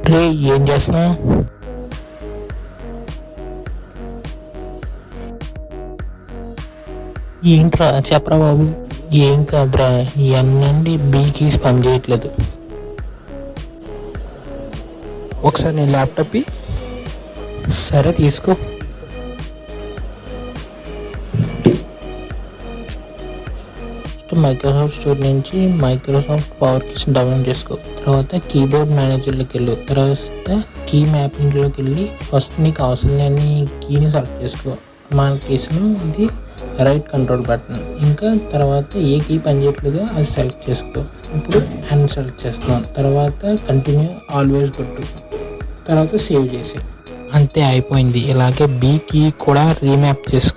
రే, ఏం చేస్తున్నావు? ఏంట్రా చెప్పరా బాబు. ఏం కాదురా, ఎన్నండి బీ కీస్ పని చేయట్లేదు. ఒకసారి నేను ల్యాప్టాప్ సరే తీసుకో. మైక్రోసాఫ్ట్ స్టోర్ నుంచి మైక్రోసాఫ్ట్ పవర్ కీస్ డౌన్లోడ్ చేసుకో. తర్వాత కీబోర్డ్ మేనేజర్లోకి వెళ్ళు. తర్వాత కీ మ్యాపింగ్లోకి వెళ్ళి ఫస్ట్ నీకు అవసరం లేని కీని సెలెక్ట్ చేసుకో. మన కేసులో ఇది రైట్ కంట్రోల్ బటన్. ఇంకా తర్వాత ఏ కీ పనిచేయట్లేదో అది సెలెక్ట్ చేసుకో. ఇప్పుడు అన్ సెలెక్ట్ చేస్తున్నాం. తర్వాత కంటిన్యూ ఆల్వేస్ కొట్టు. తర్వాత సేవ్ చేసి అంతే అయిపోయింది. ఇలాగే బీ కీ కూడా రీమ్యాప్ చేసుకో.